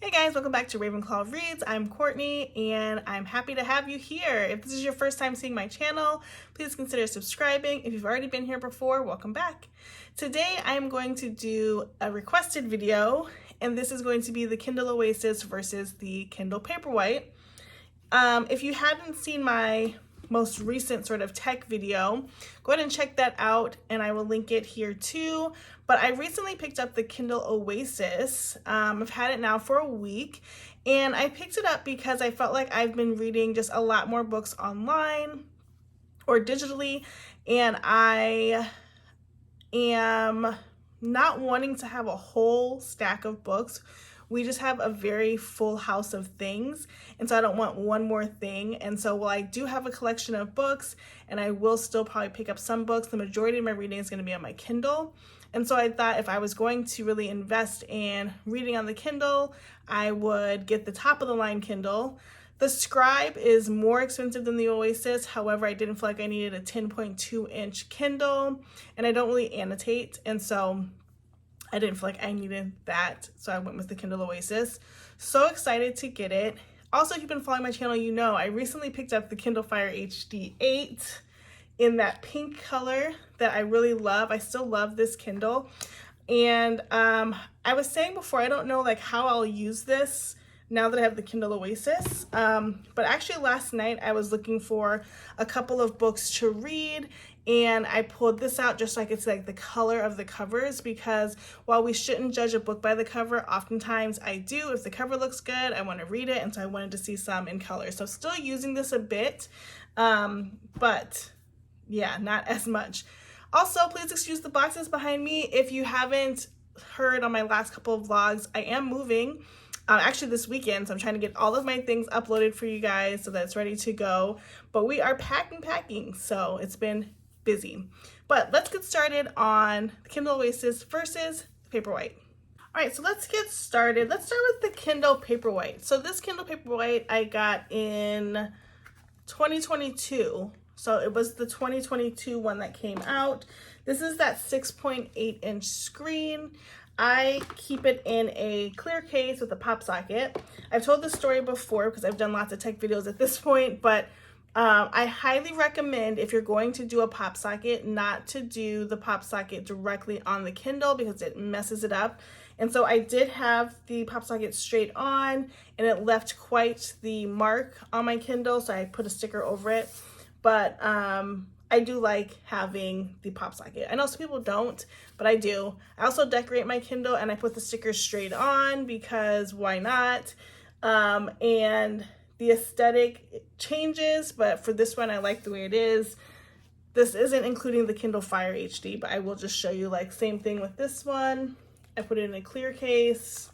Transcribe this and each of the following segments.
Hey guys, welcome back to Ravenclaw Reads. I'm Courtney and I'm happy to have you here. If this is your first time seeing my channel, please consider subscribing. If you've already been here before, welcome back. Today I'm going to do a requested video, and this is going to be the Kindle Oasis versus the Kindle Paperwhite. If you hadn't seen my most recent sort of tech video, go ahead and check that out, and I will link it here too. But I recently picked up the Kindle Oasis. I've had it now for a week, and I picked it up because I felt like I've been reading just a lot more books online or digitally, and I am not wanting to have a whole stack of books. We just have a very full house of things, and so I don't want one more thing. And so while I do have a collection of books, and I will still probably pick up some books, the majority of my reading is going to be on my Kindle. And so I thought if I was going to really invest in reading on the Kindle, I would get the top of the line Kindle. The Scribe is more expensive than the Oasis. However, I didn't feel like I needed a 10.2 inch Kindle, and I don't really annotate, and so I didn't feel like I needed that, so I went with the Kindle Oasis. So excited to get it. Also, if you've been following my channel, you know I recently picked up the Kindle Fire HD 8 in that pink color that I really love. I still love this Kindle. And I was saying before, I don't know like how I'll use this now that I have the Kindle Oasis. But actually last night I was looking for a couple of books to read, and I pulled this out just so I could see like the color of the covers, because while we shouldn't judge a book by the cover, oftentimes I do. If the cover looks good, I want to read it, and so I wanted to see some in color. So still using this a bit, but yeah, not as much. Also, please excuse the boxes behind me. If you haven't heard on my last couple of vlogs, I am moving. Actually this weekend, so I'm trying to get all of my things uploaded for you guys so that it's ready to go. But we are packing, so it's been busy. But let's get started on the Kindle Oasis versus the Paperwhite. All right, so let's get started. Let's start with the Kindle Paperwhite. So this Kindle Paperwhite I got in 2022. So it was the 2022 one that came out. This is that 6.8 inch screen. I keep it in a clear case with a pop socket. I've told this story before because I've done lots of tech videos at this point, but I highly recommend, if you're going to do a pop socket, not to do the pop socket directly on the Kindle because it messes it up. And so I did have the pop socket straight on, and it left quite the mark on my Kindle, so I put a sticker over it. But I do like having the pop socket. I know some people don't, but I do. I also decorate my Kindle, and I put the sticker straight on because why not? And the aesthetic changes, but for this one, I like the way it is. This isn't including the Kindle Fire HD, but I will just show you, like, same thing with this one. I put it in a clear case,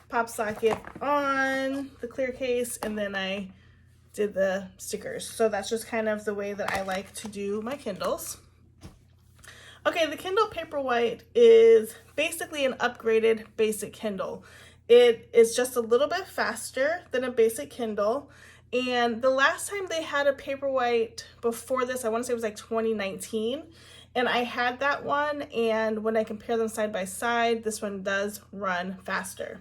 pop socket on the clear case, and then I did the stickers. So that's just kind of the way that I like to do my Kindles. Okay, the Kindle Paperwhite is basically an upgraded basic Kindle. It is just a little bit faster than a basic Kindle. And the last time they had a Paperwhite before this, I want to say it was like 2019. And I had that one, and when I compare them side by side, this one does run faster.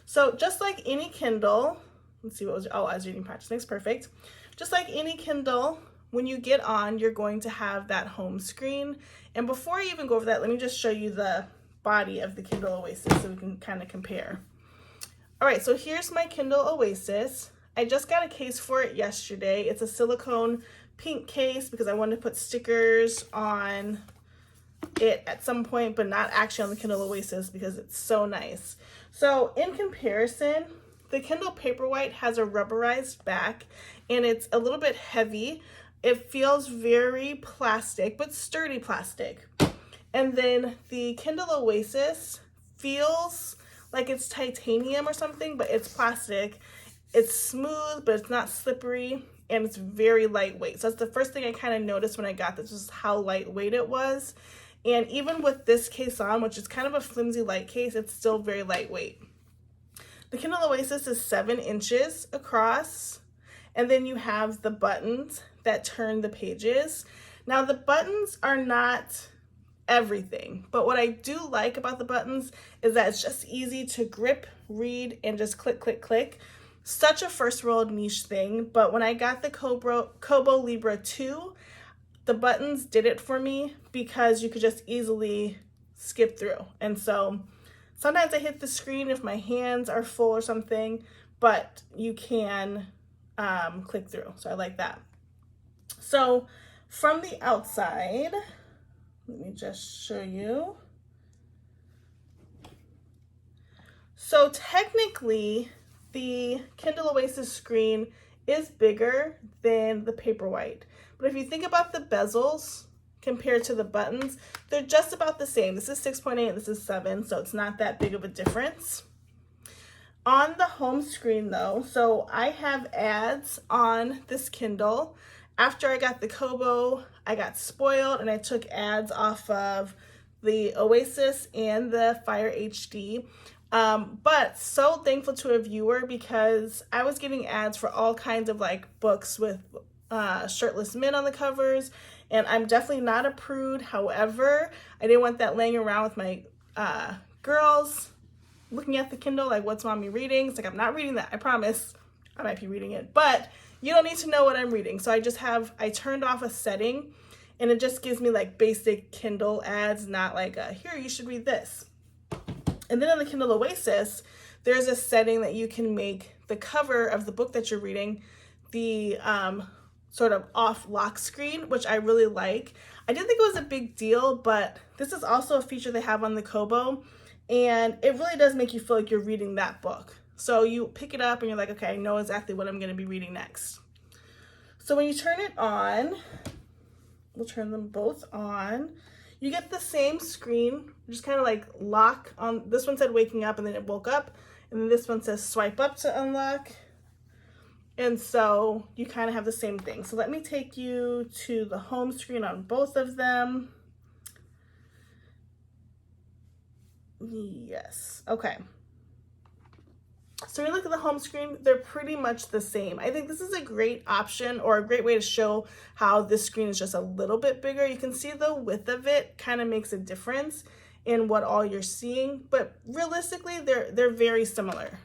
So just like any Kindle, let's see what was, oh, I was reading practice makes perfect. Just like any Kindle, when you get on, you're going to have that home screen. And before I even go over that, let me just show you the body of the Kindle Oasis so we can kind of compare. All right, so here's my Kindle Oasis. I just got a case for it yesterday. It's a silicone pink case because I wanted to put stickers on it at some point, but not actually on the Kindle Oasis because it's so nice. So in comparison, the Kindle Paperwhite has a rubberized back, and it's a little bit heavy. It feels very plastic, but sturdy plastic. And then the Kindle Oasis feels like it's titanium or something, but it's plastic. It's smooth, but it's not slippery, and it's very lightweight. So that's the first thing I kind of noticed when I got this, was how lightweight it was. And even with this case on, which is kind of a flimsy light case, it's still very lightweight. The Kindle Oasis is 7 inches across, and then you have the buttons that turn the pages. Now the buttons are not everything. But what I do like about the buttons is that it's just easy to grip, read, and just click, click, click. Such a first world niche thing, but when I got the Kobo Libra 2, the buttons did it for me because you could just easily skip through. And so sometimes I hit the screen if my hands are full or something, but you can click through. So I like that. So from the outside, let me just show you. So technically, the Kindle Oasis screen is bigger than the Paperwhite. But if you think about the bezels compared to the buttons, they're just about the same. This is 6.8, this is 7, so it's not that big of a difference. On the home screen though, so I have ads on this Kindle. After I got the Kobo, I got spoiled and I took ads off of the Oasis and the Fire HD. But so thankful to a viewer because I was getting ads for all kinds of like books with shirtless men on the covers, and I'm definitely not a prude. However, I didn't want that laying around with my girls looking at the Kindle like, what's mommy reading? It's like, I'm not reading that, I promise. I might be reading it, but you don't need to know what I'm reading. So I turned off a setting and it just gives me like basic Kindle ads, not like here, you should read this. And then on the Kindle Oasis, there's a setting that you can make the cover of the book that you're reading the sort of off lock screen, which I really like. I didn't think it was a big deal, but this is also a feature they have on the Kobo, and it really does make you feel like you're reading that book. So you pick it up and you're like, okay, I know exactly what I'm going to be reading next. So when you turn it on, we'll turn them both on, you get the same screen, just kind of like lock on. This one said waking up and then it woke up, and then this one says swipe up to unlock. And so you kind of have the same thing. So let me take you to the home screen on both of them. Yes, okay. So when you look at the home screen, they're pretty much the same. I think this is a great option or a great way to show how this screen is just a little bit bigger. You can see the width of it kind of makes a difference in what all you're seeing, but realistically, they're very similar.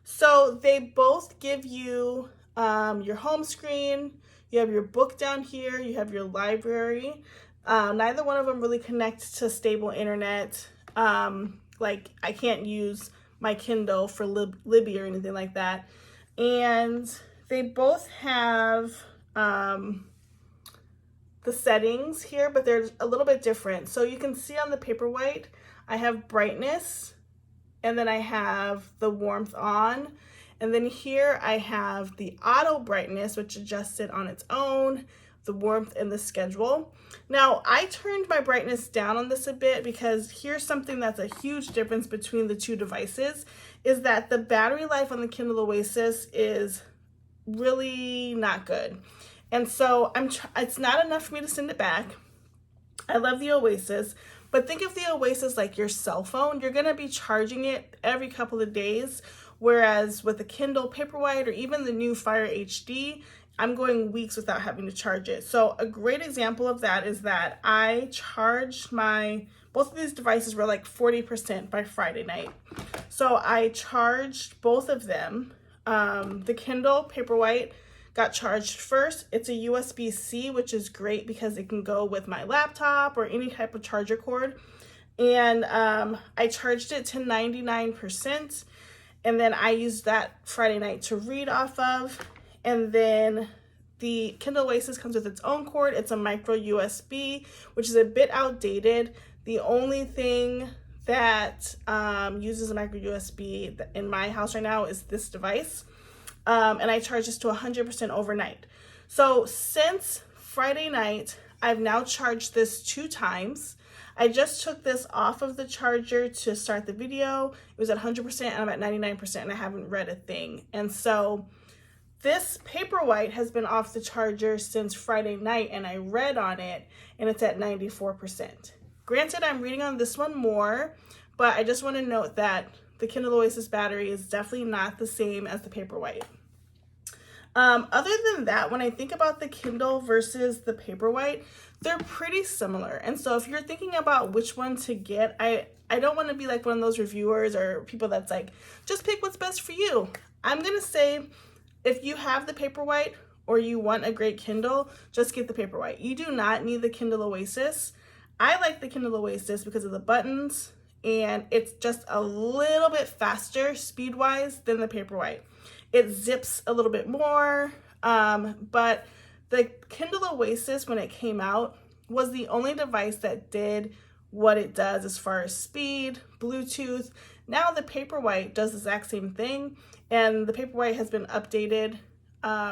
So they both give you your home screen, you have your book down here, you have your library. Neither one of them really connect to stable internet. Like I can't use my Kindle for Libby or anything like that. And they both have the settings here, but they're a little bit different. So you can see on the Paperwhite, I have brightness, and then I have the warmth on. And then here I have the auto brightness, which adjusts it on its own, the warmth, and the schedule. Now, I turned my brightness down on this a bit because here's something that's a huge difference between the two devices, is that the battery life on the Kindle Oasis is really not good. And so it's not enough for me to send it back. I love the Oasis, but think of the Oasis like your cell phone. You're gonna be charging it every couple of days, whereas with the Kindle Paperwhite or even the new Fire HD, I'm going weeks without having to charge it. So a great example of that is that I charged both of these devices were like 40% by Friday night. So I charged both of them. The Kindle Paperwhite got charged first. It's a USB-C, which is great because it can go with my laptop or any type of charger cord. And I charged it to 99%. And then I used that Friday night to read off of. And then the Kindle Oasis comes with its own cord. It's a micro USB, which is a bit outdated. The only thing that uses a micro USB in my house right now is this device. And I charge this to 100% overnight. So since Friday night, I've now charged this 2 times. I just took this off of the charger to start the video. It was at 100% and I'm at 99% and I haven't read a thing. And so this Paperwhite has been off the charger since Friday night and I read on it and it's at 94%. Granted, I'm reading on this one more, but I just want to note that the Kindle Oasis battery is definitely not the same as the Paperwhite. Other than that, when I think about the Kindle versus the Paperwhite, they're pretty similar. And so if you're thinking about which one to get, I don't want to be like one of those reviewers or people that's like, just pick what's best for you. I'm going to say if you have the Paperwhite or you want a great Kindle, just get the Paperwhite. You do not need the Kindle Oasis. I like the Kindle Oasis because of the buttons, and it's just a little bit faster speed-wise than the Paperwhite. It zips a little bit more, but the Kindle Oasis, when it came out, was the only device that did what it does as far as speed, Bluetooth. Now the Paperwhite does the exact same thing, and the Paperwhite has been updated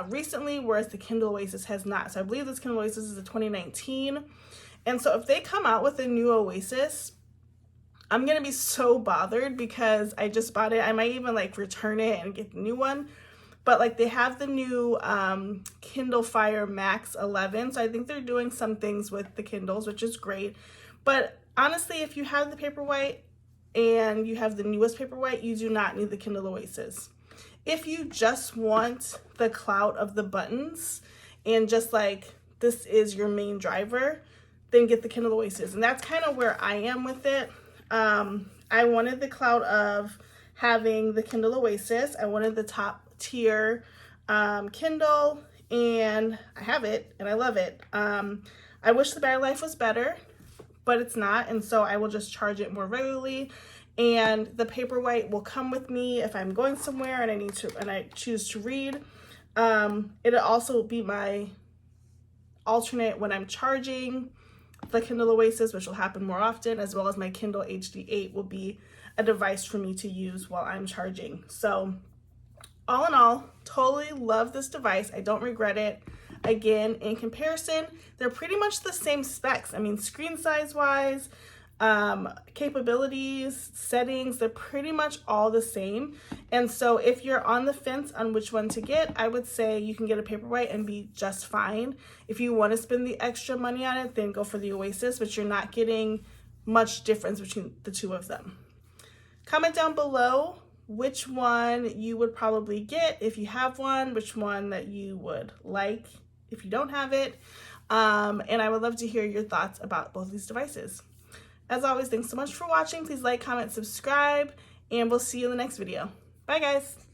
recently, whereas the Kindle Oasis has not. So I believe this Kindle Oasis is a 2019. And so if they come out with a new Oasis, I'm gonna be so bothered because I just bought it. I might even like return it and get the new one. But like they have the new Kindle Fire Max 11. So I think they're doing some things with the Kindles, which is great. But honestly, if you have the Paperwhite and you have the newest Paperwhite, you do not need the Kindle Oasis. If you just want the clout of the buttons and just like this is your main driver, then get the Kindle Oasis. And that's kind of where I am with it. I wanted the clout of having the Kindle Oasis. I wanted the top tier Kindle, and I have it and I love it. I wish the battery life was better, but it's not, and so I will just charge it more regularly. And the Paperwhite will come with me if I'm going somewhere and I choose to read. It'll also be my alternate when I'm charging the Kindle Oasis, which will happen more often, as well as my Kindle HD8 will be a device for me to use while I'm charging. So all in all, totally love this device. I don't regret it. Again, in comparison, they're pretty much the same specs. I mean, screen size wise, capabilities, settings, they're pretty much all the same. And so if you're on the fence on which one to get, I would say you can get a Paperwhite and be just fine. If you want to spend the extra money on it, then go for the Oasis, but you're not getting much difference between the two of them. Comment down below which one you would probably get if you have one, which one that you would like if you don't have it. And I would love to hear your thoughts about both of these devices. As always, thanks so much for watching. Please like, comment, subscribe, and we'll see you in the next video. Bye, guys.